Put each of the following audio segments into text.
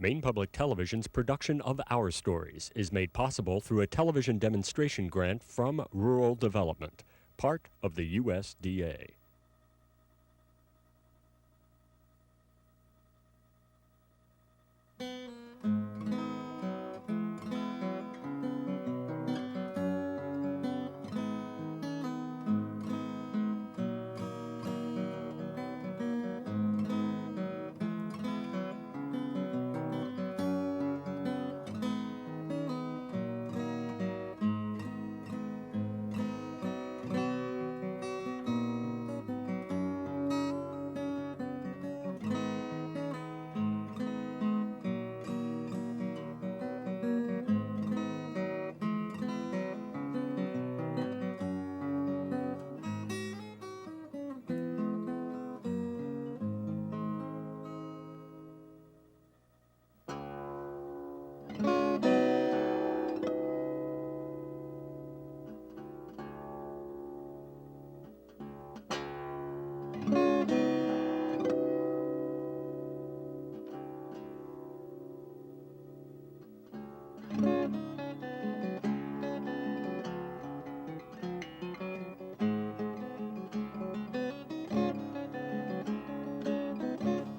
Maine Public Television's production of Our Stories is made possible through a television demonstration grant from Rural Development, part of the USDA.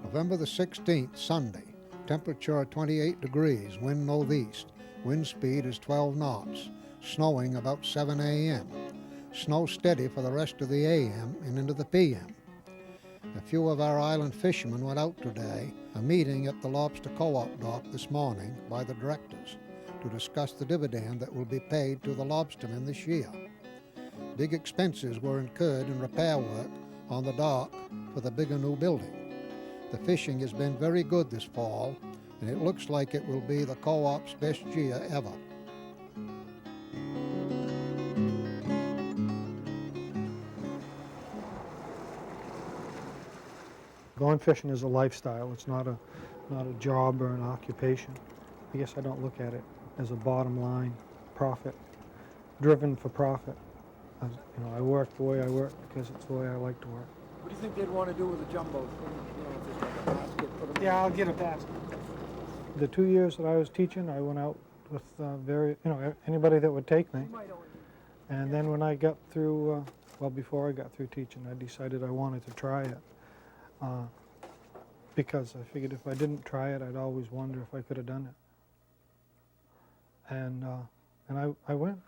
November the 16th, Sunday. Temperature 28 degrees, wind northeast. Wind speed is 12 knots. Snowing about 7 a.m. Snow steady for the rest of the a.m. and into the p.m. A few of our island fishermen went out today, a meeting at the Lobster Co-op dock this morning by the directors to discuss the dividend that will be paid to the lobstermen this year. Big expenses were incurred in repair work on the dock for the bigger new building. The fishing has been very good this fall, and it looks like it will be the co-op's best year ever. Going fishing is a lifestyle. It's not a job or an occupation. I guess I don't look at it as a bottom line profit, driven for profit. I work the way I work because it's the way I like to work. What do you think they'd want to do with the jumbos? If there's like a basket, put them in? I'll get a basket. The 2 years that I was teaching, I went out with anybody that would take me. And then when I got through, before I got through teaching, I decided I wanted to try it. Because I figured if I didn't try it, I'd always wonder if I could have done it. And I went,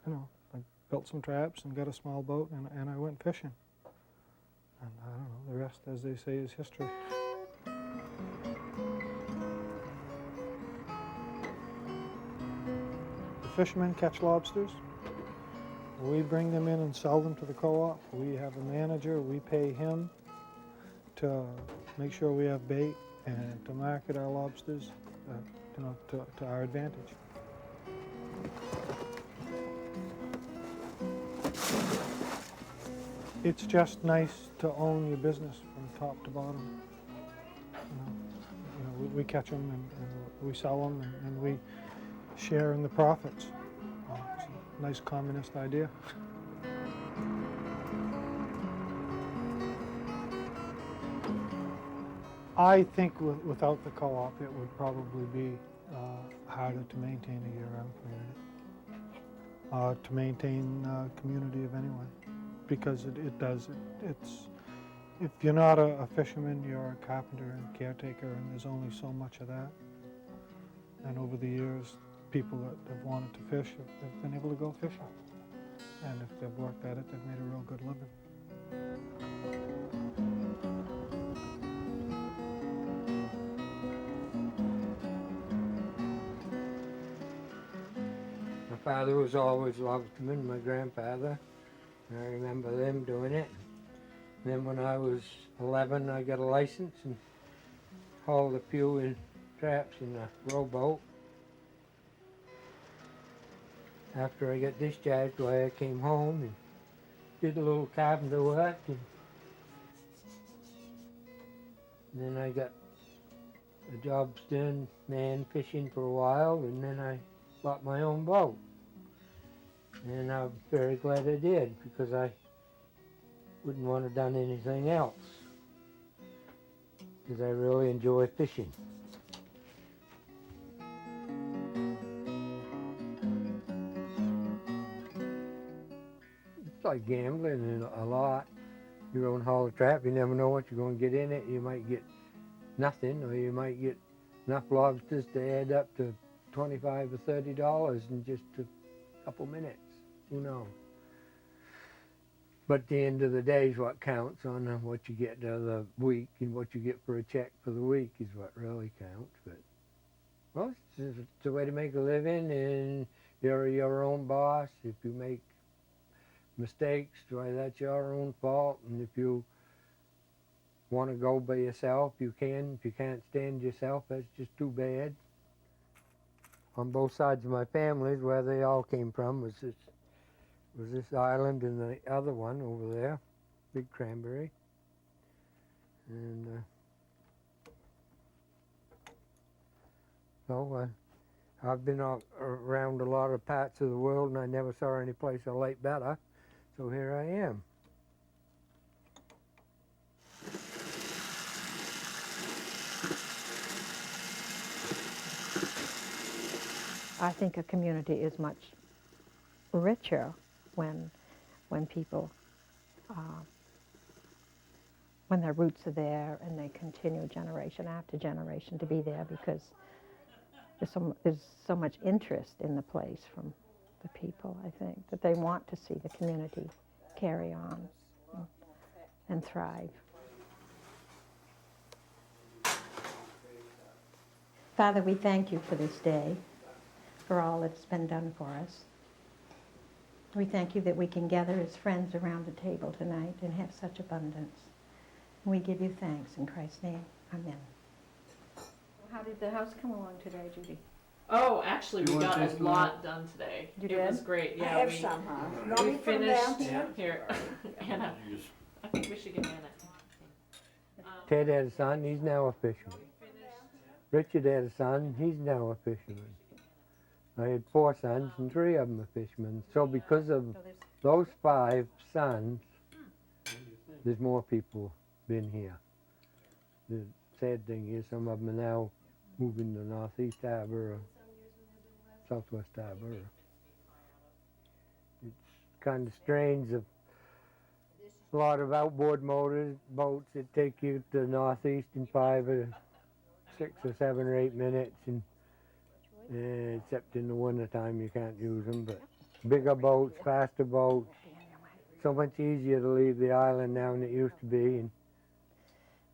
I built some traps and got a small boat, and I went fishing. And I don't know, the rest, as they say, is history. The fishermen catch lobsters. We bring them in and sell them to the co-op. We have a manager. We pay him to make sure we have bait and to market our lobsters, to our advantage. It's just nice to own your business from top to bottom. We catch them and we sell them and we share in the profits. It's a nice communist idea. I think without the co-op, it would probably be harder to maintain a year-round community, to maintain a community of anyone, because if you're not a fisherman, you're a carpenter and caretaker, and there's only so much of that. And over the years, people that have wanted to fish have been able to go fishing. And if they've worked at it, they've made a real good living. My father was always lobsterman, my grandfather. I remember them doing it. And then when I was 11, I got a license and hauled a few in traps in a rowboat. After I got discharged, I came home and did a little carpenter work. And then I got a job done man fishing for a while, and then I bought my own boat. And I'm very glad I did, because I wouldn't want to have done anything else, because I really enjoy fishing. like gambling and a lot. Your own haul of trap, you never know what you're going to get in it. You might get nothing, or you might get enough lobsters to add up to $25 or $30 in just a couple minutes. Who knows? But at the end of the day is what counts on what you get of the week, and what you get for a check for the week is what really counts. But, well, it's a way to make a living, and you're your own boss. If you make mistakes, why, that's your own fault. And if you want to go by yourself, you can. If you can't stand yourself, that's just too bad. On both sides of my families, where they all came from was this island and the other one over there, Big Cranberry. And so I've been around a lot of parts of the world, and I never saw any place I liked better. So here I am. I think a community is much richer when people, when their roots are there and they continue generation after generation to be there, because there's so much interest in the place from the people, I think, that they want to see the community carry on and thrive. Father, we thank you for this day, for all that's been done for us. We thank you that we can gather as friends around the table tonight and have such abundance. We give you thanks in Christ's name. Amen. How did the house come along today, Judy? Oh, actually, we got a lot done today. You It did? was great. I Yeah, have we some, huh? we Want me to put 'em down finished here? here. Anna, I think we should give Anna. Ted had a son, he's now a fisherman. Richard had a son, he's now a fisherman. I had 4 sons, and 3 of them are fishermen. So because of those 5 sons, there's more people been here. The sad thing is some of them are now moving to Northeast Harbor or Southwest Harbor. It's kind of strange. A lot of outboard boats that take you to Northeast in 5 or 6 or 7 or 8 minutes, and except in the winter time you can't use them. But bigger boats, faster boats, so much easier to leave the island now than it used to be,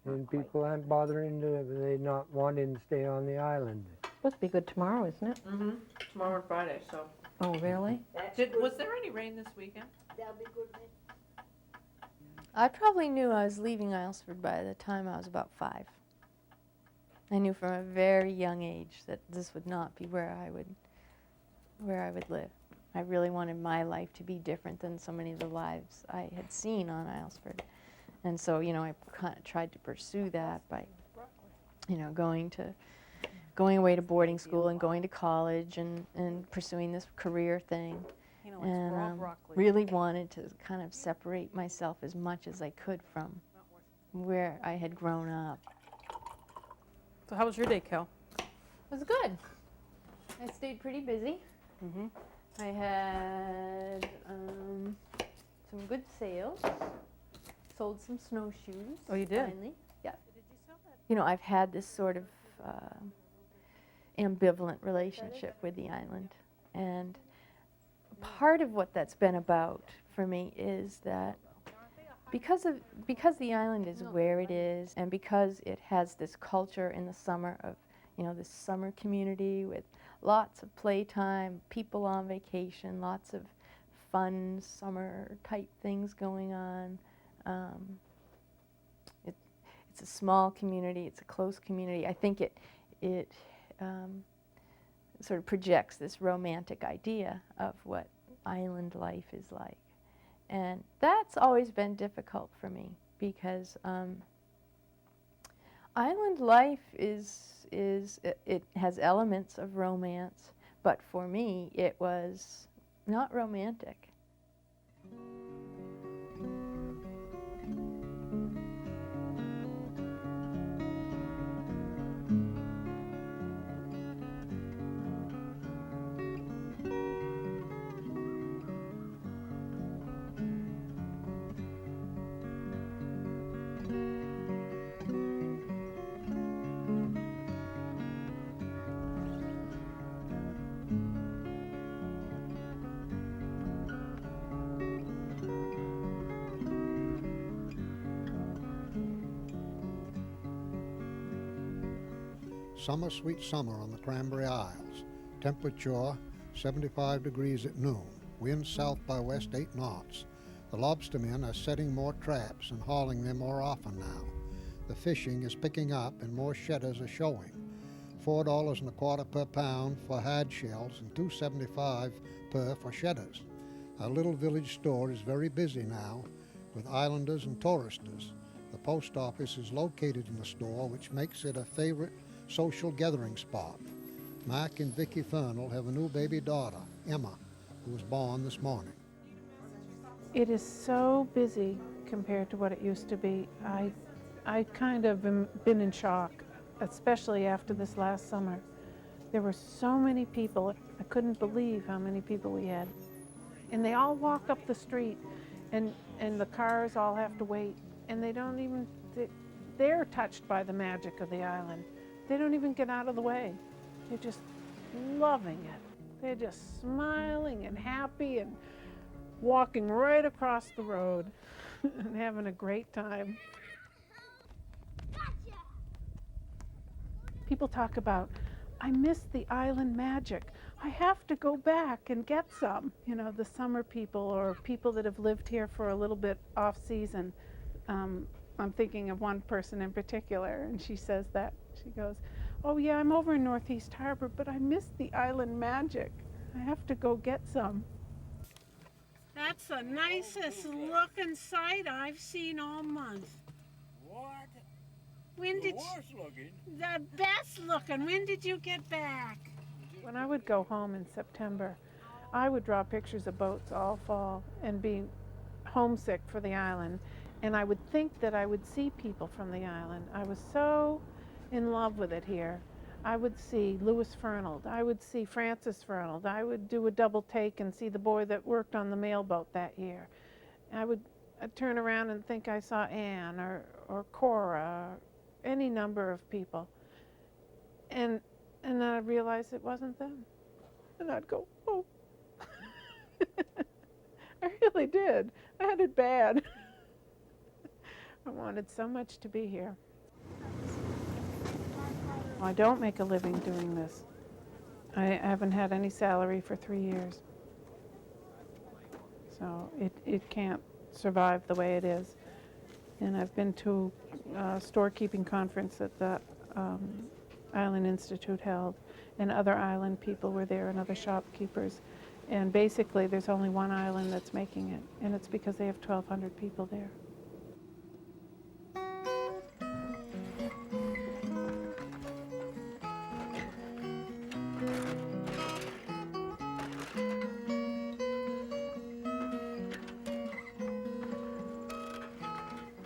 and people aren't bothering they're not wanting to stay on the island. Supposed to be good tomorrow, isn't it? Mm-hmm. Tomorrow and Friday, so. Oh, really? Was there any rain this weekend? That'll be good. I probably knew I was leaving Islesford by the time I was about 5. I knew from a very young age that this would not be where I would live. I really wanted my life to be different than so many of the lives I had seen on Islesford. And so, you know, I kind of tried to pursue that by, you know, going away to boarding school and going to college and pursuing this career thing. And really wanted to kind of separate myself as much as I could from where I had grown up. So how was your day, Cal? It was good. I stayed pretty busy. Mm-hmm. I had some good sales. Sold some snowshoes. Oh, you did? Finally. Yeah. You know, I've had this sort of ambivalent relationship with the island, and part of what that's been about for me is that because the island is where it is, and because it has this culture in the summer of, you know, this summer community with lots of playtime, people on vacation, lots of fun summer type things going on. It's a small community, it's a close community. I think it sort of projects this romantic idea of what island life is like. And that's always been difficult for me, because island life it has elements of romance, but for me it was not romantic. Summer sweet summer on the Cranberry Isles. Temperature 75 degrees at noon. Wind south by west 8 knots. The lobstermen are setting more traps and hauling them more often now. The fishing is picking up and more shedders are showing. $4.25 per pound for hard shells and $2.75 per for shedders. Our little village store is very busy now with islanders and touristers. The post office is located in the store, which makes it a favorite social gathering spot. Mark and Vicki Fernald have a new baby daughter, Emma, who was born this morning. It is so busy compared to what it used to be. I kind of been in shock, especially after this last summer. There were so many people. I couldn't believe how many people we had. And they all walk up the street, and the cars all have to wait. And they don't even, they're touched by the magic of the island. They don't even get out of the way. They're just loving it. They're just smiling and happy and walking right across the road and having a great time. People talk about, I miss the island magic. I have to go back and get some. You know, the summer people or people that have lived here for a little bit off season. I'm thinking of one person in particular, and she says that. She goes, oh yeah, I'm over in Northeast Harbor, but I miss the island magic. I have to go get some. That's the nicest looking sight I've seen all month. What? When did the best looking? When did you get back? When I would go home in September, I would draw pictures of boats all fall and be homesick for the island. And I would think that I would see people from the island. I was so in love with it here. I would see Louis Fernald. I would see Francis Fernald. I would do a double take and see the boy that worked on the mailboat that year. I'd turn around and think I saw Anne or Cora, or any number of people. And then I'd realize it wasn't them. And I'd go, oh. I really did. I had it bad. I wanted so much to be here. I don't make a living doing this. I haven't had any salary for 3 years. So it can't survive the way it is. And I've been to a storekeeping conference that the Island Institute held, and other island people were there and other shopkeepers. And basically there's only one island that's making it, and it's because they have 1,200 people there.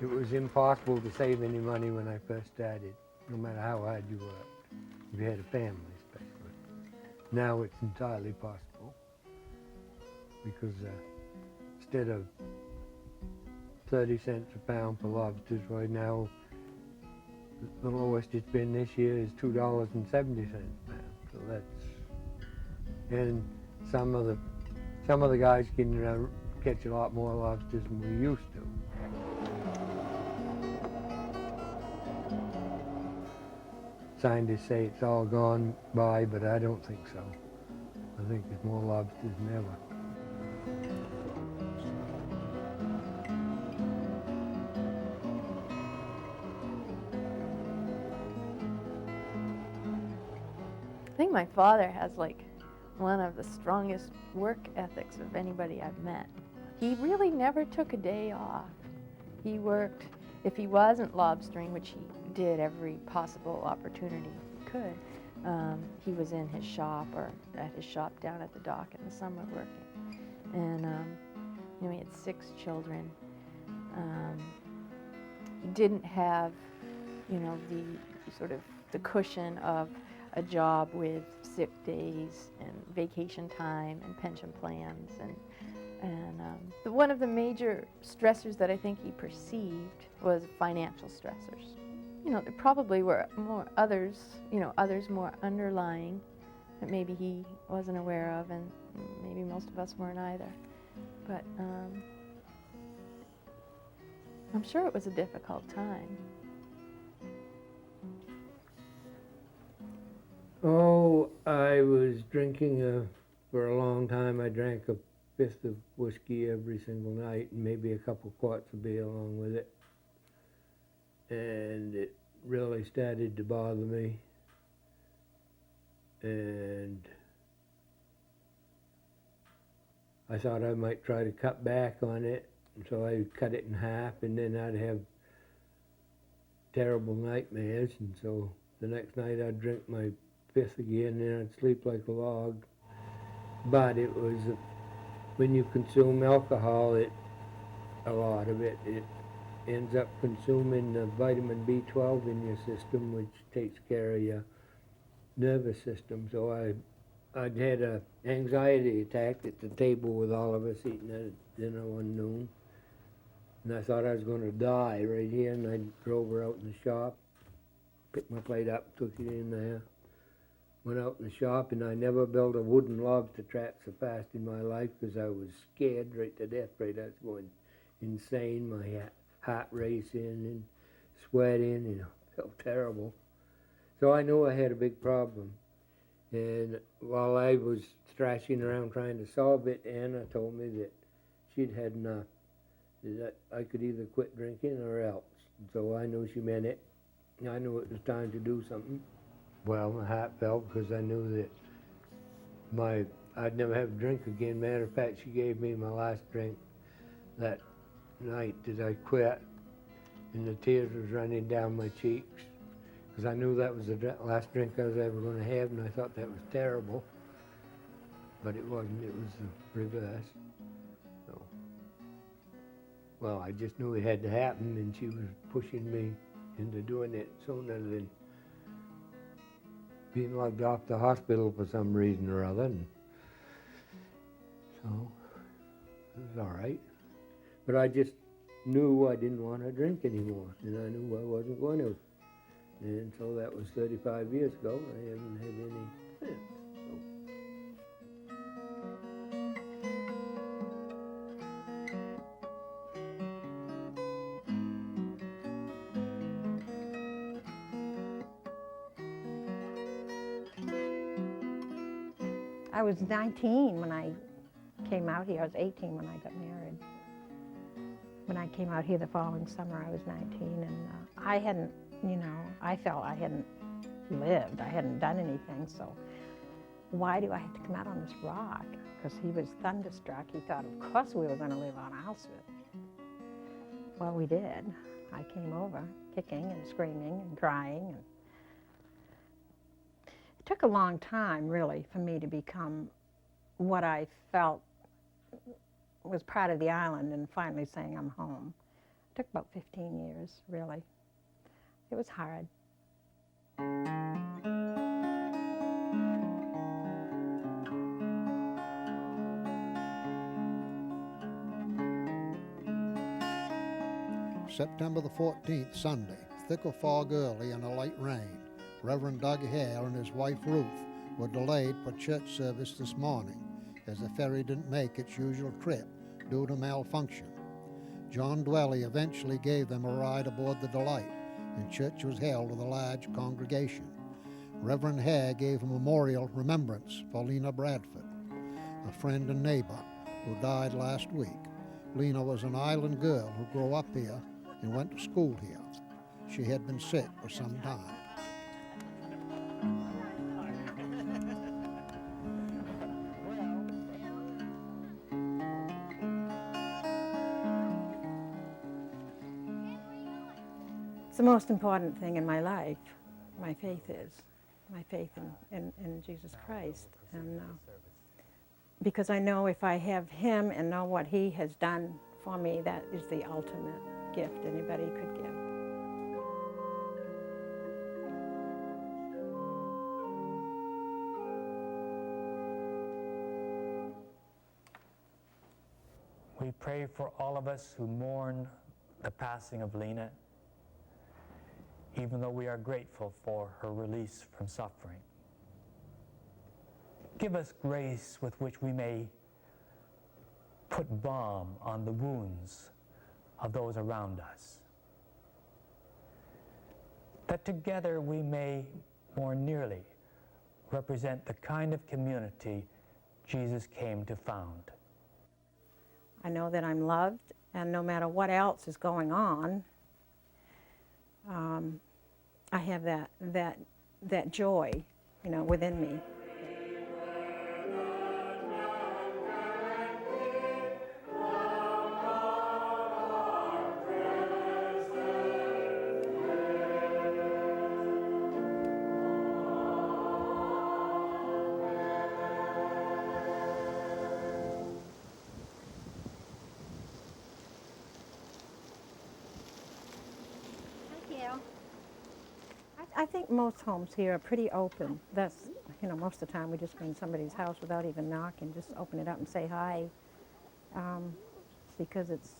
It was impossible to save any money when I first started, no matter how hard you worked, if you had a family especially. Now it's entirely possible, because instead of 30 cents a pound for lobsters right now, the lowest it's been this year is $2.70 a pound. So that's, and some of the guys can catch a lot more lobsters than we used to. Scientists say it's all gone by, but I don't think so. I think there's more lobsters than ever. I think my father has like one of the strongest work ethics of anybody I've met. He really never took a day off. He worked, if he wasn't lobstering, which he did every possible opportunity he could, he was in his shop or at his shop down at the dock in the summer working. And you know, he had 6 children. He didn't have, you know, the sort of the cushion of a job with sick days and vacation time and pension plans, and one of the major stressors that I think he perceived was financial stressors. You know, there probably were more others, you know, others more underlying that maybe he wasn't aware of, and maybe most of us weren't either. But I'm sure it was a difficult time. drinking for a long time. I drank a fifth of whiskey every single night and maybe a couple quarts of beer along with it. And it really started to bother me. And I thought I might try to cut back on it. And so I cut it in half, and then I'd have terrible nightmares. And so the next night I'd drink my fifth again, and then I'd sleep like a log. But it was, when you consume alcohol, a lot of it ends up consuming the vitamin B12 in your system, which takes care of your nervous system. So I'd had an anxiety attack at the table with all of us eating at dinner one noon. And I thought I was going to die right here, and I drove her out in the shop, picked my plate up, took it in there, went out in the shop, and I never built a wooden lobster trap so fast in my life because I was scared right to death. Right, I was going insane, my heart racing and sweating, and I felt terrible. So I knew I had a big problem. And while I was thrashing around trying to solve it, Anna told me that she'd had enough, that I could either quit drinking or else. And so I knew she meant it. I knew it was time to do something. Well, my heart fell because I knew that I'd never have a drink again. Matter of fact, she gave me my last drink that night that I quit, and the tears was running down my cheeks because I knew that was the last drink I was ever going to have, and I thought that was terrible. But it wasn't. It was the reverse. So, well, I just knew it had to happen, and she was pushing me into doing it sooner than being lugged off to hospital for some reason or other. And so it was all right. But I just knew I didn't want to drink anymore, and I knew I wasn't going to. And so that was 35 years ago. I haven't had any since. I was 19 when I came out here. I was 18 when I got married. When I came out here the following summer, I was 19, and I hadn't, I felt I hadn't lived. I hadn't done anything, so why do I have to come out on this rock? Because he was thunderstruck. He thought, of course we were going to live on Auschwitz. Well, we did. I came over kicking and screaming and crying. And it took a long time, really, for me to become what I felt was part of the island and finally saying I'm home. It took about 15 years, really. It was hard. September the 14th, Sunday, thick of fog early and a light rain. Reverend Doug Hare and his wife Ruth were delayed for church service this morning as the ferry didn't make its usual trip due to malfunction. John Dwelly eventually gave them a ride aboard the Delight, and church was held with a large congregation. Reverend Hare gave a memorial remembrance for Lena Bradford, a friend and neighbor who died last week. Lena was an island girl who grew up here and went to school here. She had been sick for some time. It's the most important thing in my life, my faith is. My faith in Jesus Christ. And because I know if I have him and know what he has done for me, that is the ultimate gift anybody could give. We pray for all of us who mourn the passing of Lena, even though we are grateful for her release from suffering. Give us grace with which we may put balm on the wounds of those around us, that together we may more nearly represent the kind of community Jesus came to found. I know that I'm loved, and no matter what else is going on, I have that joy, you know, within me. I think most homes here are pretty open. That's, you know, most of the time we just go in somebody's house without even knocking, just open it up and say hi. Because it's,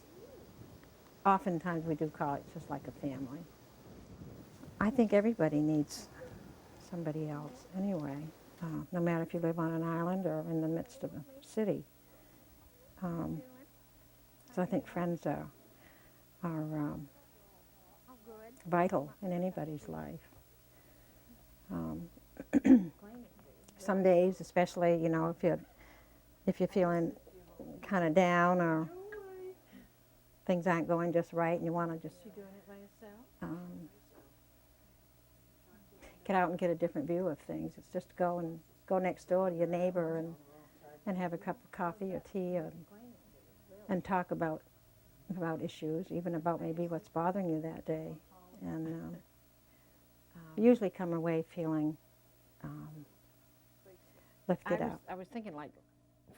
oftentimes we do call it just like a family. I think everybody needs somebody else anyway, no matter if you live on an island or in the midst of a city. So I think friends are vital in anybody's life. Some days, especially, you know, if you're feeling kind of down or things aren't going just right, and you want to just get out and get a different view of things. It's just go next door to your neighbor and have a cup of coffee or tea and talk about issues, even about maybe what's bothering you that day, and usually come away feeling lifted up. I was thinking, like,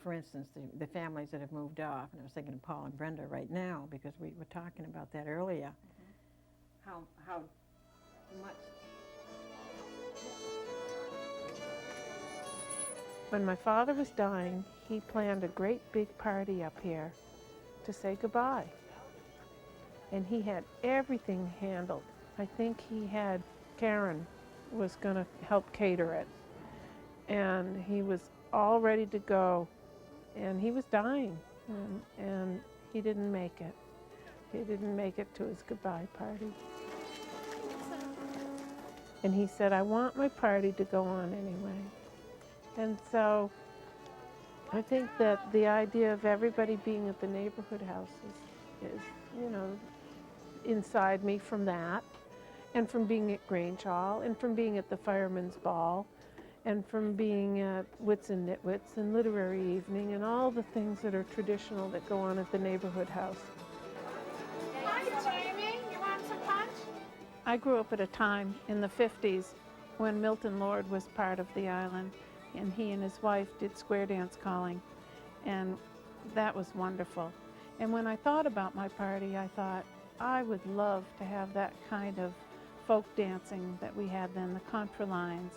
for instance, the families that have moved off, and I was thinking of Paul and Brenda right now, because we were talking about that earlier. How much. When my father was dying, he planned a great big party up here to say goodbye. And he had everything handled. I think he had Karen was going to help cater it. And he was all ready to go. And he was dying. And he didn't make it. He didn't make it to his goodbye party. And he said, I want my party to go on anyway. And so I think that the idea of everybody being at the neighborhood house is, you know, inside me from that, and from being at Grange Hall, and from being at the Fireman's Ball, and from being at Wits and Nitwits and Literary Evening, and all the things that are traditional that go on at the neighborhood house. Hi, Jamie. You want some punch? I grew up at a time in the 50s when Milton Lord was part of the island, and he and his wife did square dance calling, and that was wonderful. And when I thought about my party, I thought I would love to have that kind of folk dancing that we had then, the contra lines,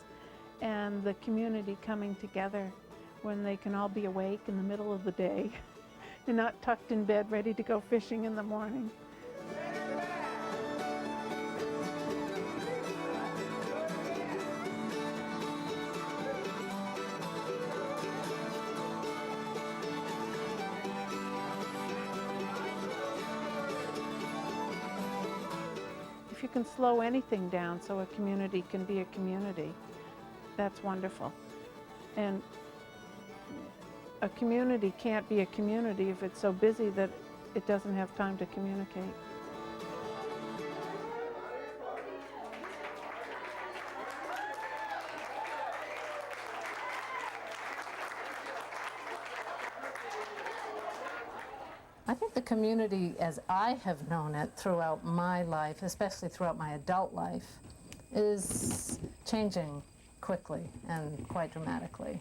and the community coming together when they can all be awake in the middle of the day and not tucked in bed ready to go fishing in the morning. If you can slow anything down so a community can be a community, that's wonderful. And a community can't be a community if it's so busy that it doesn't have time to communicate. I think the community, as I have known it throughout my life, especially throughout my adult life, is changing quickly and quite dramatically.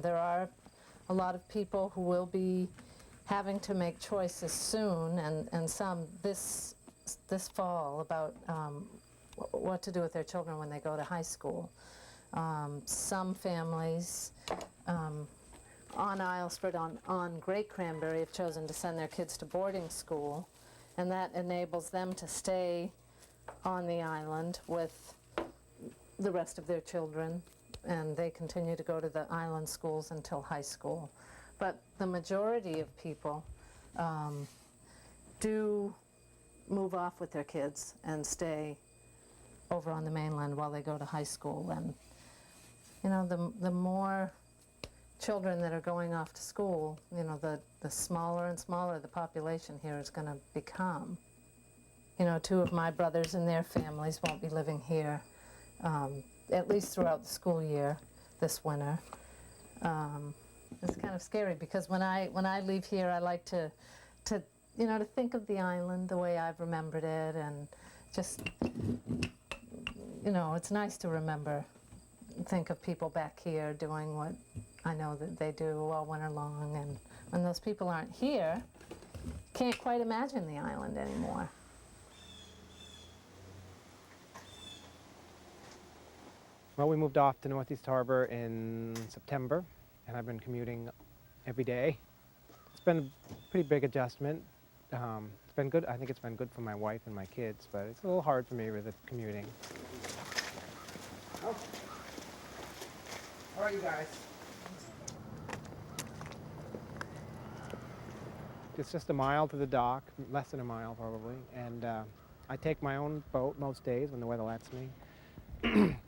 There are a lot of people who will be having to make choices soon, and some this fall, about what to do with their children when they go to high school. Some families on Islesford, on Great Cranberry, have chosen to send their kids to boarding school, and that enables them to stay on the island with the rest of their children, and they continue to go to the island schools until high school. But the majority of people do move off with their kids and stay over on the mainland while they go to high school. And, you know, the more children that are going off to school, you know, the smaller and smaller the population here is going to become. You know, 2 of my brothers and their families won't be living here, at least throughout the school year this winter. It's kind of scary because when I leave here, I like to you know, to think of the island the way I've remembered it, and just, you know, it's nice to remember, think of people back here doing what I know that they do all winter long, and when those people aren't here, can't quite imagine the island anymore. Well, we moved off to Northeast Harbor in September, and I've been commuting every day. It's been a pretty big adjustment. It's been good. I think it's been good for my wife and my kids, but it's a little hard for me with the commuting. Oh. How are you guys? It's just a mile to the dock, less than a mile probably, and I take my own boat most days when the weather lets me.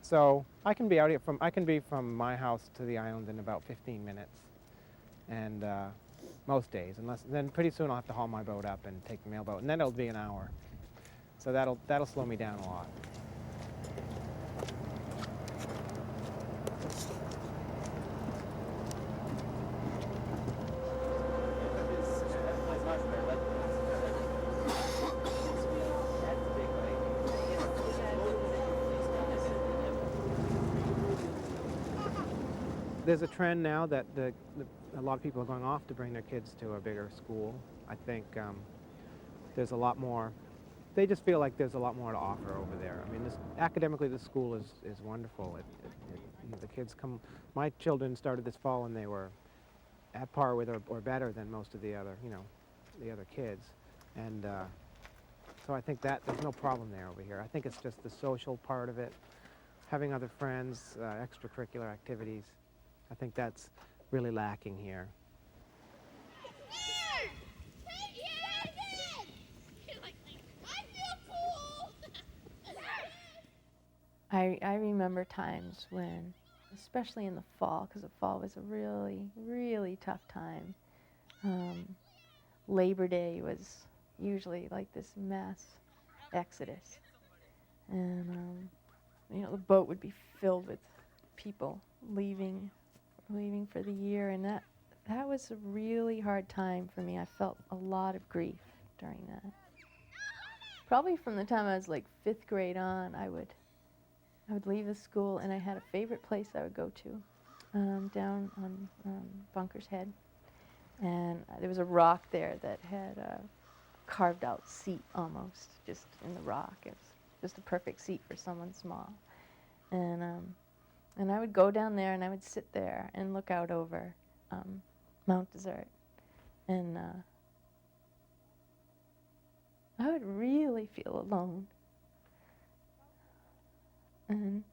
So I can be out here from my house to the island in about 15 minutes, and most days, then pretty soon I'll have to haul my boat up and take the mailboat, and then it'll be an hour. So that'll slow me down a lot. There's a trend now that a lot of people are going off to bring their kids to a bigger school. I think there's a lot more, they just feel like there's a lot more to offer over there. I mean, academically, this school is wonderful. The kids come, my children started this fall and they were at par with or better than most of the other, the other kids. And so I think that there's no problem there over here. I think it's just the social part of it, having other friends, extracurricular activities. I think that's really lacking here. I remember times when, especially in the fall, because the fall was a really, really tough time. Labor Day was usually like this mass exodus. And, the boat would be filled with people leaving for the year, and that was a really hard time for me. I felt a lot of grief during that. Probably from the time I was like 5th grade on, I would leave the school, and I had a favorite place I would go to down on Bunker's Head, and there was a rock there that had a carved out seat almost just in the rock. It was just a perfect seat for someone small, and I would go down there and I would sit there and look out over Mount Desert, and I would really feel alone. And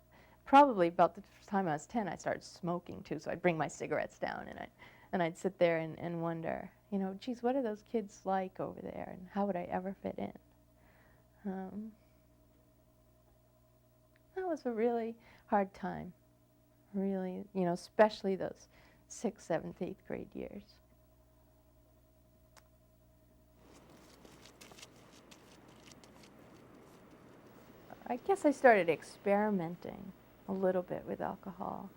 probably about the time I was 10, I started smoking too, so I'd bring my cigarettes down and I'd sit there and wonder, geez, what are those kids like over there, and how would I ever fit in? That was a really hard time, really, especially those 6th, 7th, 8th grade years. I guess I started experimenting a little bit with alcohol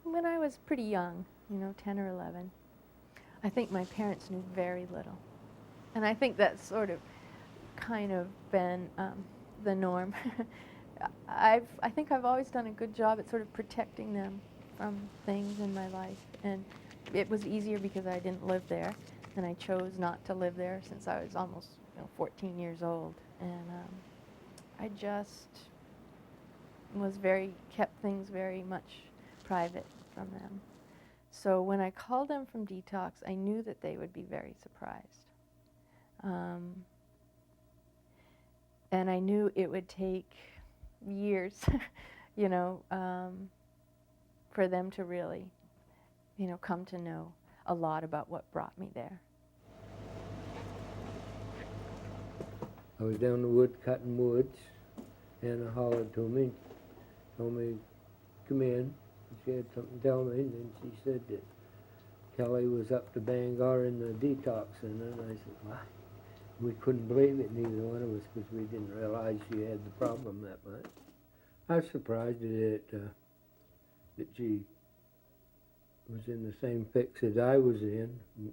when I was pretty young, 10 or 11. I think my parents knew very little. And I think that's sort of kind of been the norm. I think I've always done a good job at sort of protecting them from things in my life. And it was easier because I didn't live there, and I chose not to live there since I was almost 14 years old. And I just kept things very much private from them. So when I called them from detox, I knew that they would be very surprised. And I knew it would take years, for them to really, come to know a lot about what brought me there. I was down the wood cutting woods, Hannah hollered to me, told me, come in. She had something to tell me, and then she said that Kelly was up to Bangor in the detox center, and I said, why? We couldn't believe it, neither one of us, because we didn't realize she had the problem that much. I was surprised that she was in the same fix as I was in,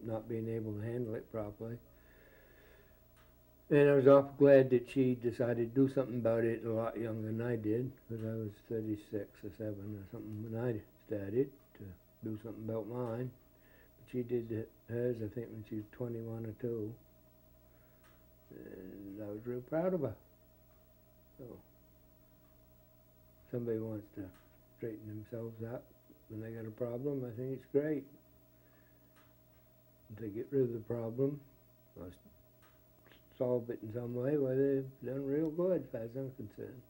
not being able to handle it properly. And I was awful glad that she decided to do something about it a lot younger than I did, because I was 36 or 7 or something when I started to do something about mine. But she did hers, I think, when she was 21 or 2. And I was real proud of her. So, somebody wants to straighten themselves up when they got a problem, I think it's great. If they get rid of the problem, or solve it in some way, well, they've done real good, as far as I'm concerned.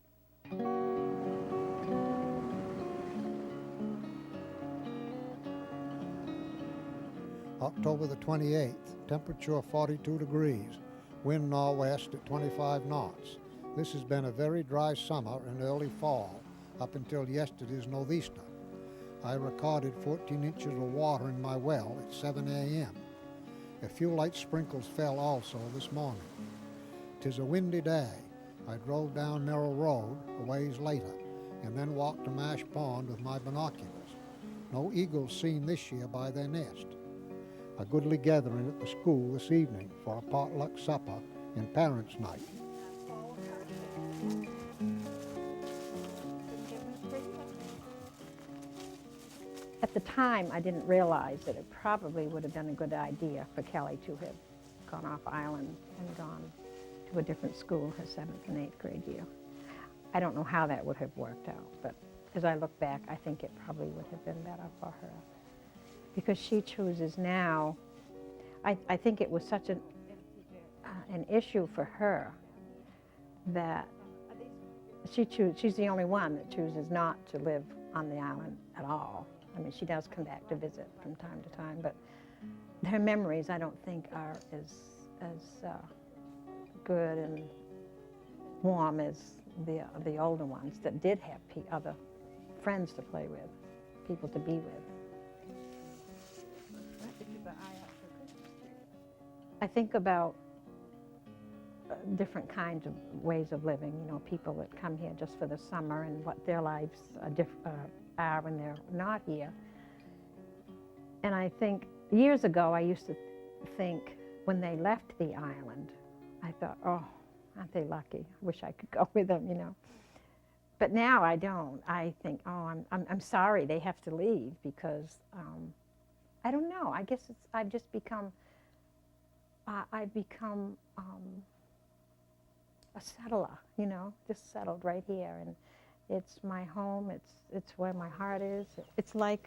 October the 28th, temperature 42 degrees, wind northwest at 25 knots. This has been a very dry summer and early fall, up until yesterday's northeaster. I recorded 14 inches of water in my well at 7 a.m. A few light sprinkles fell also this morning. 'Tis a windy day. I drove down Merrill Road a ways later, and then walked to Mash Pond with my binoculars. No eagles seen this year by their nest. A goodly gathering at the school this evening for a potluck supper and parents' night. At the time, I didn't realize that it probably would have been a good idea for Kelly to have gone off island and gone to a different school her 7th and 8th grade year. I don't know how that would have worked out, but as I look back, I think it probably would have been better for her. Because she chooses now, I think it was such an issue for her that she's the only one that chooses not to live on the island at all. I mean, she does come back to visit from time to time, but her memories, I don't think, are as good and warm as the older ones that did have other friends to play with, people to be with. I think about different kinds of ways of living, you know, people that come here just for the summer and what their lives are when they're not here. And I think years ago I used to think when they left the island, I thought, oh, aren't they lucky? I wish I could go with them, you know. But now I don't. I think, oh, I'm sorry they have to leave because, I don't know, I guess I've just become, a settler, you know, just settled right here. And it's my home, it's where my heart is. It's like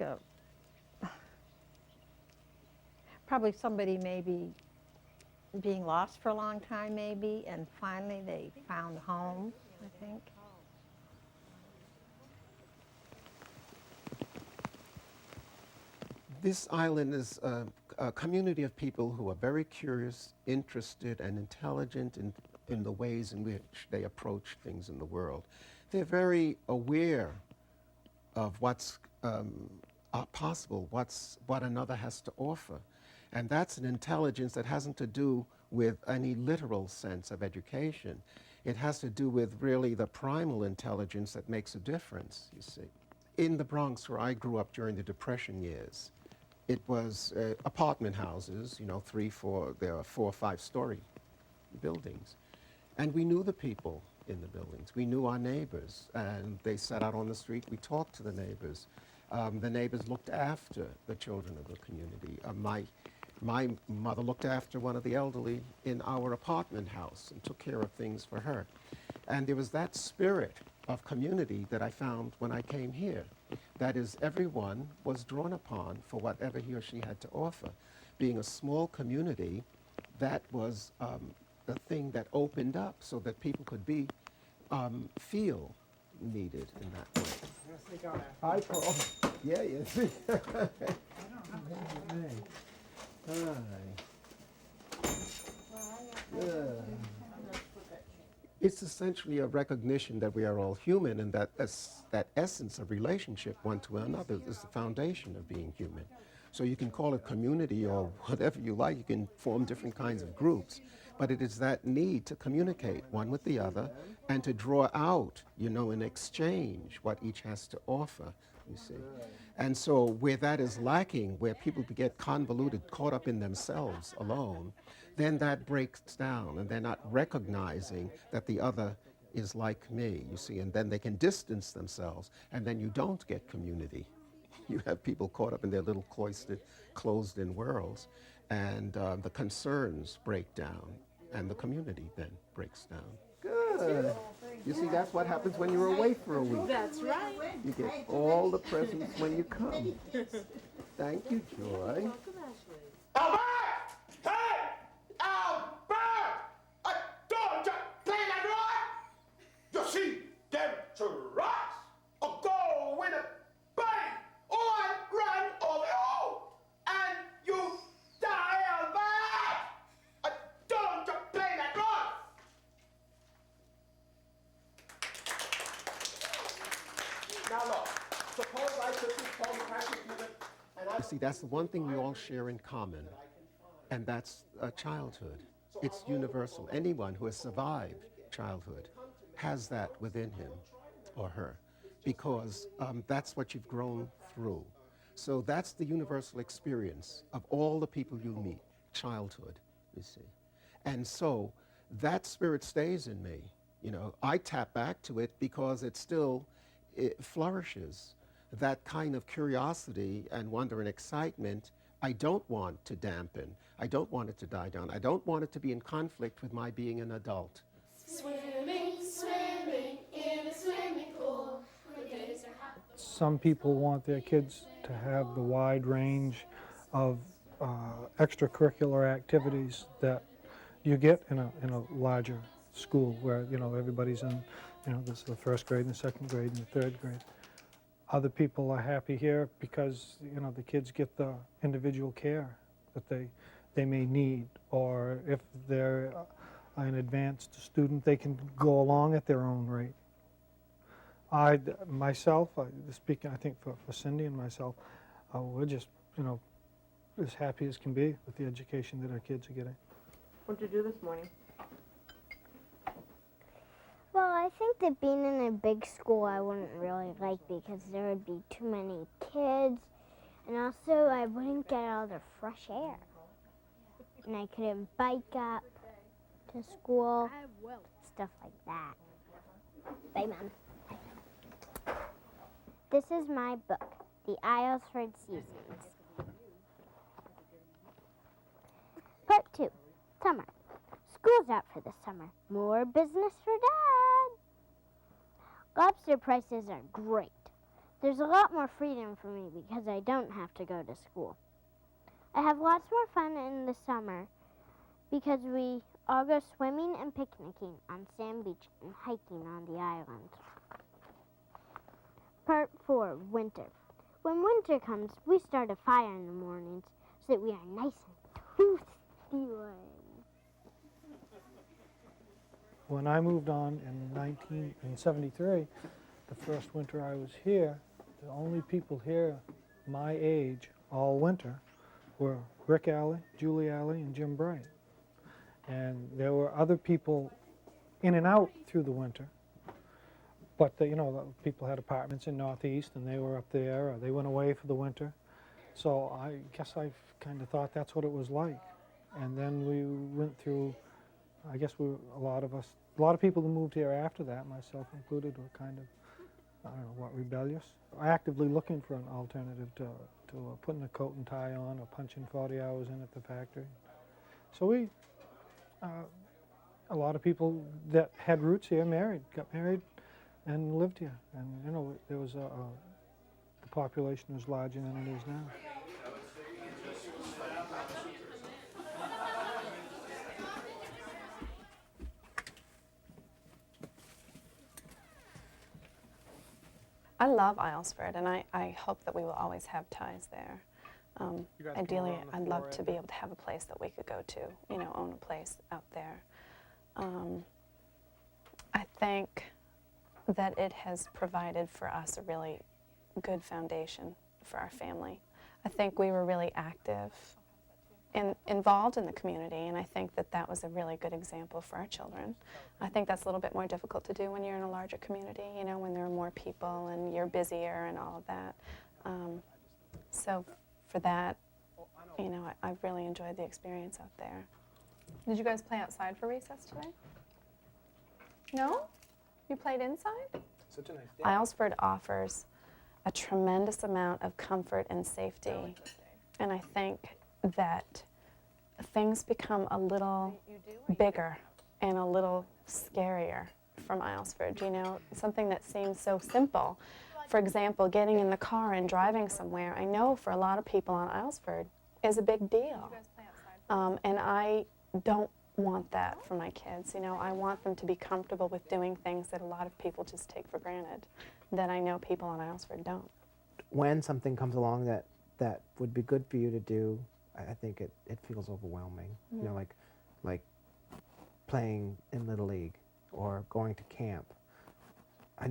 probably somebody maybe being lost for a long time maybe, and finally they found home, I think. This island is a community of people who are very curious, interested, and intelligent in the ways in which they approach things in the world. They're very aware of what's possible, what another has to offer. And that's an intelligence that hasn't to do with any literal sense of education. It has to do with really the primal intelligence that makes a difference, you see. In the Bronx, where I grew up during the Depression years, it was apartment houses, you know, there are 4 or 5 story buildings. And we knew the people in the buildings. We knew our neighbors, and they sat out on the street. We talked to the neighbors. The neighbors looked after the children of the community. My mother looked after one of the elderly in our apartment house and took care of things for her. And there was that spirit of community that I found when I came here. That is, everyone was drawn upon for whatever he or she had to offer. Being a small community, that was the thing that opened up so that people could feel needed in that way. Hi, Paul. Yeah, you see. Hi. It's essentially a recognition that we are all human, and that that essence of relationship one to another is the foundation of being human. So you can call it community or whatever you like. You can form different kinds of groups, but it is that need to communicate one with the other and to draw out, in exchange what each has to offer, you see. And so where that is lacking, where people get convoluted, caught up in themselves alone, then that breaks down, and they're not recognizing that the other is like me, you see, and then they can distance themselves, and then you don't get community. You have people caught up in their little cloistered, closed-in worlds, and the concerns break down, and the community then breaks down. Good. You see, that's what happens when you're away for a week. That's right. You get all the presents when you come. Thank you, Joy. Albert! Hey! Albert! Don't you play that right? You see, them trucks are going to bang on run over you, and you die, Albert! Don't you play that right? Now look, suppose I took this phone package and I... You see, that's the one thing we all share in common, and that's childhood. It's universal. Anyone who has survived childhood has that within him or her, because that's what you've grown through. So that's the universal experience of all the people you meet, childhood, you see. And so that spirit stays in me. I tap back to it because it flourishes. That kind of curiosity and wonder and excitement, I don't want to dampen. I don't want it to die down. I don't want it to be in conflict with my being an adult. Swimming, swimming in a swimming pool. Some people want their kids to have the wide range of extracurricular activities that you get in a larger school where everybody's in this is the first grade and the second grade and the third grade. Other people are happy here because the kids get the individual care that they may need, or if they're an advanced student, they can go along at their own rate. Myself, speaking I think for Cindy and myself, we're just as happy as can be with the education that our kids are getting. What did you do this morning? Well, I think that being in a big school I wouldn't really like because there would be too many kids, and also I wouldn't get all the fresh air. And I couldn't bike up to school, stuff like that. Bye, Mom. This is my book, The Islesford Seasons. Part 2, Summer. School's out for the summer. More business for Dad. Lobster prices are great. There's a lot more freedom for me because I don't have to go to school. I have lots more fun in the summer because we all go swimming and picnicking on Sand Beach and hiking on the island. Part 4, Winter. When winter comes, we start a fire in the mornings so that we are nice and toasty warm. When I moved on in 1973, the first winter I was here, the only people here my age all winter were Rick Alley, Julie Alley, and Jim Bright. And there were other people in and out through the winter, but people had apartments in Northeast and they were up there, or they went away for the winter. So I guess I kind of thought that's what it was like. And then we went through, I guess a lot of people who moved here after that, myself included, were kind of, rebellious. Actively looking for an alternative to putting a coat and tie on or punching 40 hours in at the factory. So a lot of people that had roots here got married and lived here. And, there was the population was larger than it is now. I love Islesford, and I hope that we will always have ties there. Ideally, I'd love to be able to have a place that we could go to, own a place out there. think that it has provided for us a really good foundation for our family. I think we were really active and involved in the community, and I think that that was a really good example for our children. I think that's a little bit more difficult to do when you're in a larger community, you know, when there are more people and you're busier and all of that. So for that, you know, I really enjoyed the experience out there. Did you guys play outside for recess today? No? You played inside? Such a nice day. Islesford offers a tremendous amount of comfort and safety, and I think that things become a little bigger and a little scarier from Islesford. You know, something that seems so simple. For example, getting in the car and driving somewhere, I know for a lot of people on Islesford is a big deal. And I don't want that for my kids. You know, I want them to be comfortable with doing things that a lot of people just take for granted, that I know people on Islesford don't. When something comes along that would be good for you to do, I think it feels overwhelming. You know, like playing in Little League or going to camp.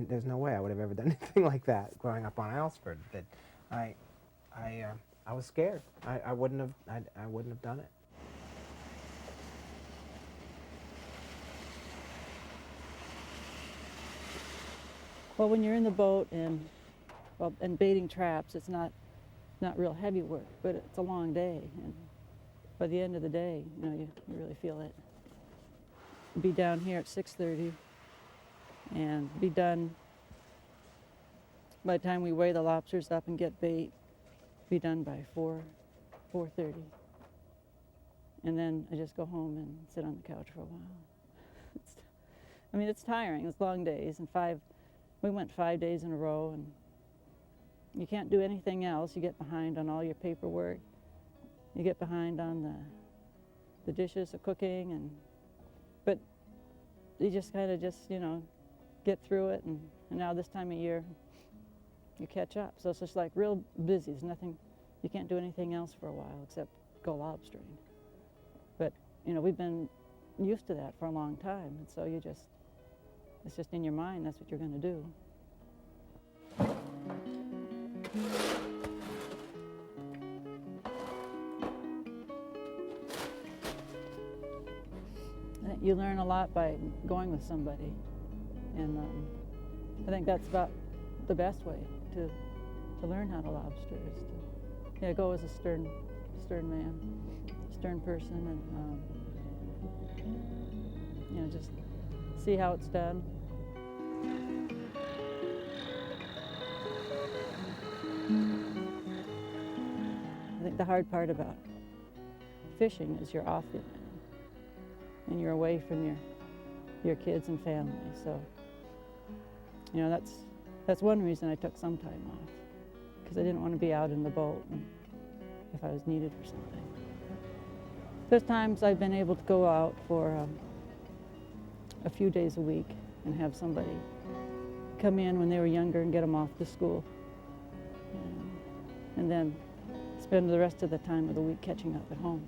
There's no way I would have ever done anything like that growing up on Islesford. That I was scared. I wouldn't have done it. Well, when you're in the boat and baiting traps, it's not real heavy work, but it's a long day, and by the end of the day, you know, you really feel it. Be down here at 6:30 and be done by the time we weigh the lobsters up and get bait, be done by 4:30. And then I just go home and sit on the couch for a while. It's tiring. It's long days, and we went 5 days in a row, and you can't do anything else. You get behind on all your paperwork. You get behind on the dishes, the cooking, but you just kind of you know, get through it, and now this time of year, you catch up. So it's just like real busy. There's nothing, you can't do anything else for a while except go lobstering. But, you know, we've been used to that for a long time, and so it's just in your mind, that's what you're going to do. You learn a lot by going with somebody, and I think that's about the best way to learn how to lobster is to go as a stern man, stern person, and you know, just see how it's done. I think the hard part about fishing is you're off it, and you're away from your kids and family. So, you know, that's one reason I took some time off, because I didn't want to be out in the boat if I was needed for something. There's times I've been able to go out for a few days a week and have somebody come in when they were younger and get them off to school, and then spend the rest of the time of the week catching up at home.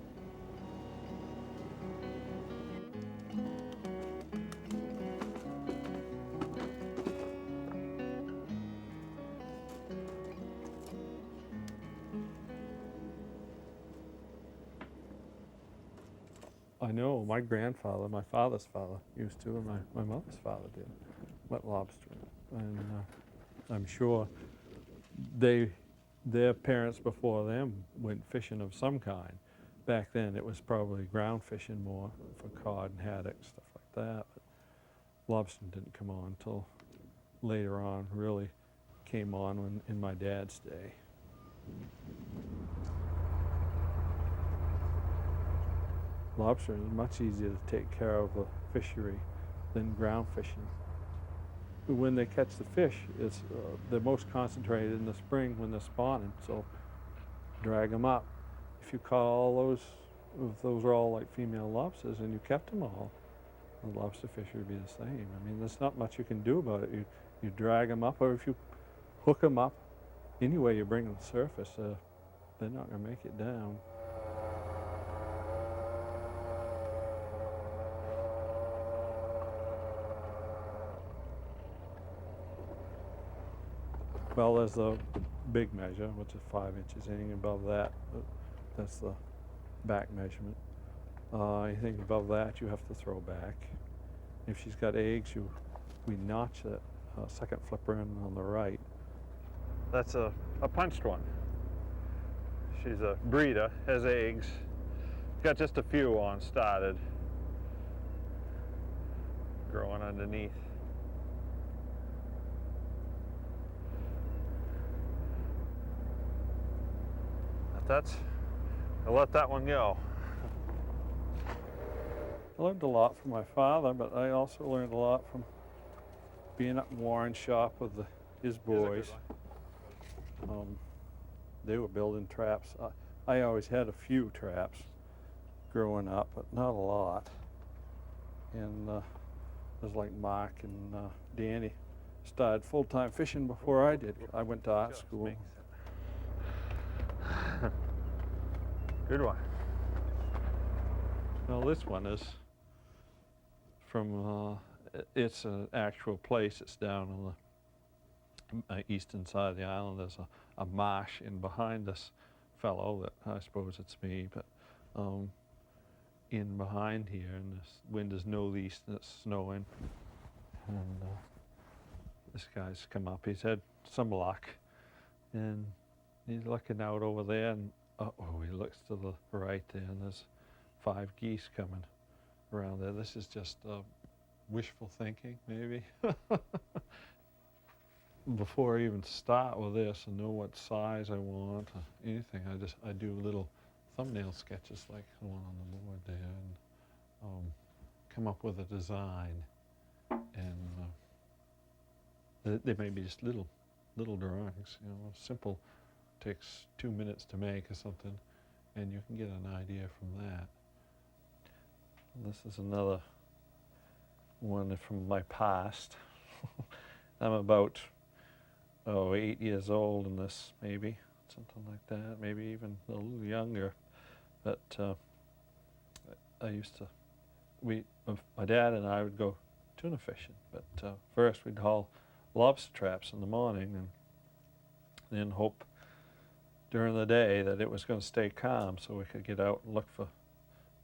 I know my grandfather, my father's father used to, and my mother's father did, wet lobster. And I'm sure their parents before them went fishing of some kind. Back then it was probably ground fishing more for cod and haddock, stuff like that. But lobster didn't come on until later on, really came on in my dad's day. Lobster is much easier to take care of the fishery than ground fishing. When they catch the fish, they're most concentrated in the spring when they're spawning, so drag them up. If you caught all those, if those are all like female lobsters and you kept them all, the lobster fishery would be the same. I mean, there's not much you can do about it. You drag them up, or if you hook them up, any way you bring them to the surface, they're not going to make it down. Well, there's the big measure, which is 5 inches. Anything above that, that's the back measurement. Anything above that, you have to throw back. If she's got eggs, we notch that second flipper in on the right. That's a punched one. She's a breeder, has eggs. Got just a few on started, growing underneath. I'll let that one go. I learned a lot from my father, but I also learned a lot from being up in Warren's shop with his boys. They were building traps. I always had a few traps growing up, but not a lot. And it was like Mark and Danny started full-time fishing before I did. I went to art school. Good one. Well, this one is from, it's an actual place. It's down on the eastern side of the island. There's a marsh in behind this fellow that I suppose it's me, but in behind here, and this wind is northeast and it's snowing. And this guy's come up. He's had some luck, and he's looking out over there, and he looks to the right there, and there's 5 geese coming around there. This is just wishful thinking, maybe. Before I even start with this and know what size I want or anything, I do little thumbnail sketches like the one on the board there, and come up with a design. And they may be just little drawings, simple. Takes 2 minutes to make or something, and you can get an idea from that. And this is another one from my past. I'm about 8 years old in this, maybe something like that, maybe even a little younger. But I used to, my dad and I would go tuna fishing. But first we'd haul lobster traps in the morning, and then hope during the day that it was going to stay calm so we could get out and look for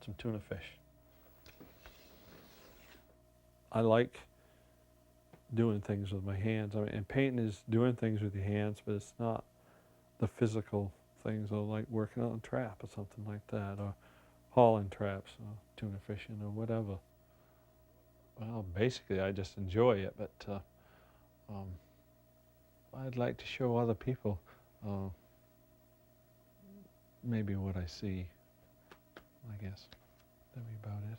some tuna fish. I like doing things with my hands. I mean, and painting is doing things with your hands, but it's not the physical things. I like working on a trap or something like that, or hauling traps, or tuna fishing, or whatever. Well, basically I just enjoy it, but I'd like to show other people maybe what I see. I guess that'd be about it.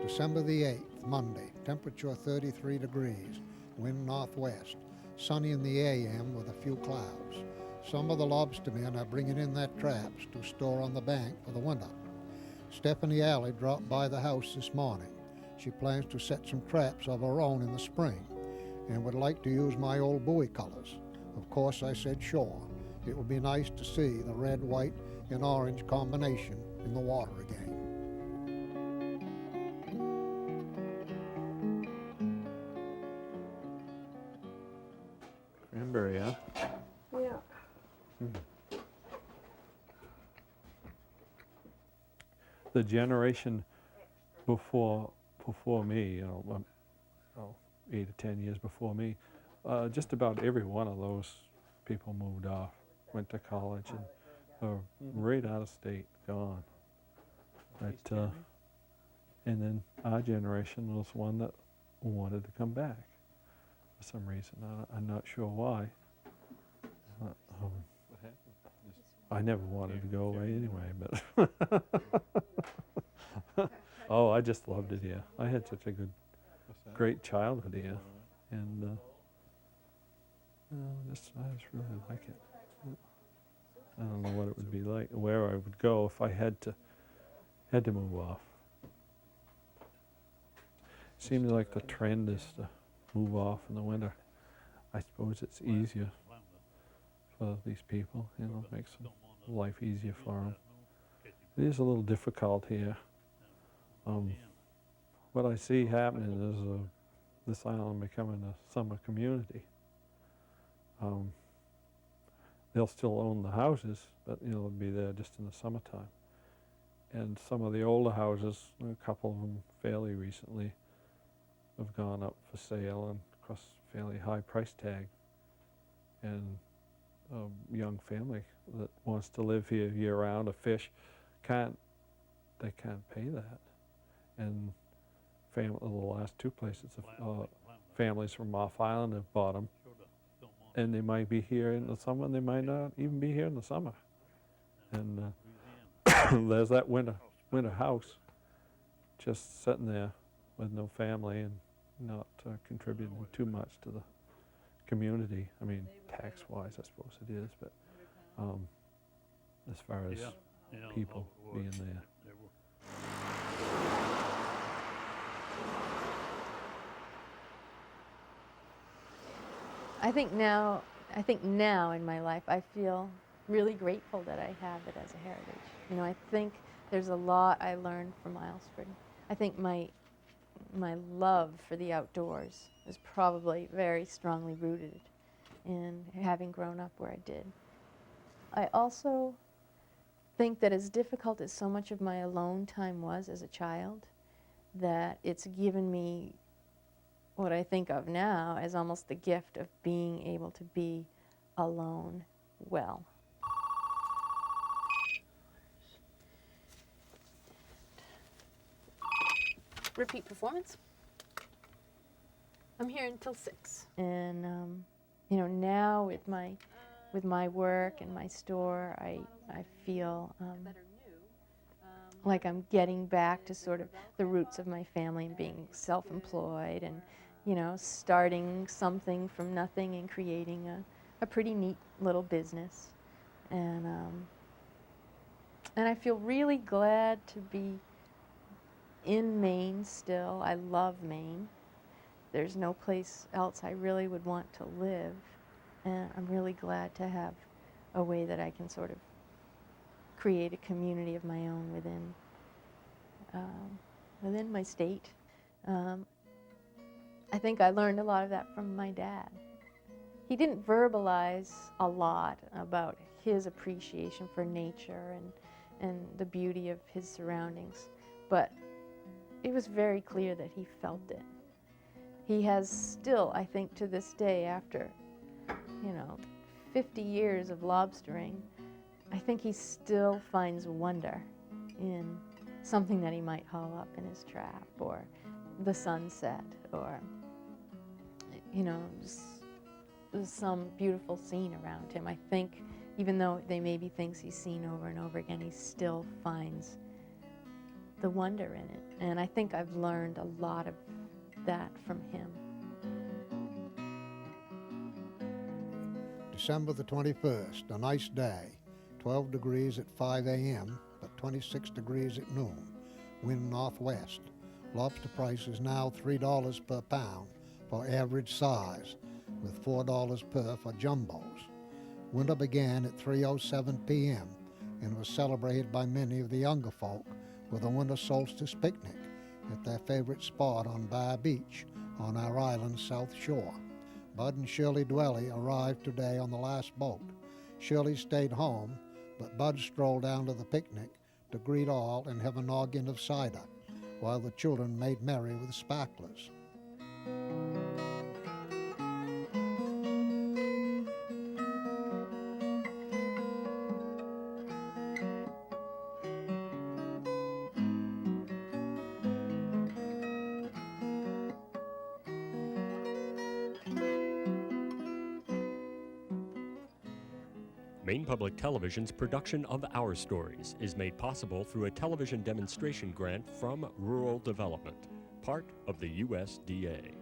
December the 8th, Monday, temperature 33 degrees, wind northwest, sunny in the AM with a few clouds. Some of the lobstermen are bringing in their traps to store on the bank for the winter. Stephanie Alley dropped by the house this morning. She plans to set some traps of her own in the spring and would like to use my old buoy colors. Of course, I said sure. It would be nice to see the red, white, and orange combination in the water again. Cranberry, huh? Yeah. The generation before me, 8 or 10 years before me, just about every one of those people moved off, went to college, and right out of state, gone. But, and then our generation was one that wanted to come back for some reason. I'm not sure why. I never wanted to go away anyway, but oh, I just loved it here. I had such a great childhood here, and I just really like it. I don't know what it would be like, where I would go if I had to move off. Seems like the trend is to move off in the winter. I suppose it's easier for these people, makes them life easier for them. It is a little difficult here. What I see happening is this island becoming a summer community. They'll still own the houses, but they'll be there just in the summertime. And some of the older houses, a couple of them fairly recently, have gone up for sale and cost fairly high price tag. And a young family that wants to live here year-round or fish they can't pay that. And the last two places, families from off island have bought them, and they might be here in the summer, and they might not even be here in the summer. And there's that winter house just sitting there with no family and not contributing too much to the community. I mean, tax-wise, I suppose it is, but as far as people being there. I think now in my life, I feel really grateful that I have it as a heritage. You know, I think there's a lot I learned from Aylesford. I think my love for the outdoors is probably very strongly rooted in having grown up where I did. I also think that as difficult as so much of my alone time was as a child, that it's given me what I think of now as almost the gift of being able to be alone well. Repeat performance. I'm here until 6. And you know, now with my work and my store, I feel like I'm getting back to sort of the roots of my family and being self-employed and, you know, starting something from nothing and creating a pretty neat little business. And I feel really glad to be in Maine still. I love Maine. There's no place else I really would want to live. And I'm really glad to have a way that I can sort of create a community of my own within my state. I think I learned a lot of that from my dad. He didn't verbalize a lot about his appreciation for nature and the beauty of his surroundings, but it was very clear that he felt it. He has still, I think to this day, after 50 years of lobstering, I think he still finds wonder in something that he might haul up in his trap, or the sunset, or some beautiful scene around him. I think even though they may be things he's seen over and over again, he still finds the wonder in it. And I think I've learned a lot of that from him. December the 21st, a nice day. 12 degrees at 5 a.m., but 26 degrees at noon. Wind northwest. Lobster price is now $3 per pound for average size, with $4 per for jumbos. Winter began at 3:07 p.m. and was celebrated by many of the younger folk with a winter solstice picnic at their favorite spot on Bar Beach on our island's south shore. Bud and Shirley Dwelly arrived today on the last boat. Shirley stayed home, but Bud strolled down to the picnic to greet all and have a noggin of cider, while the children made merry with sparklers. Maine Public Television's production of Our Stories is made possible through a television demonstration grant from Rural Development, part of the USDA.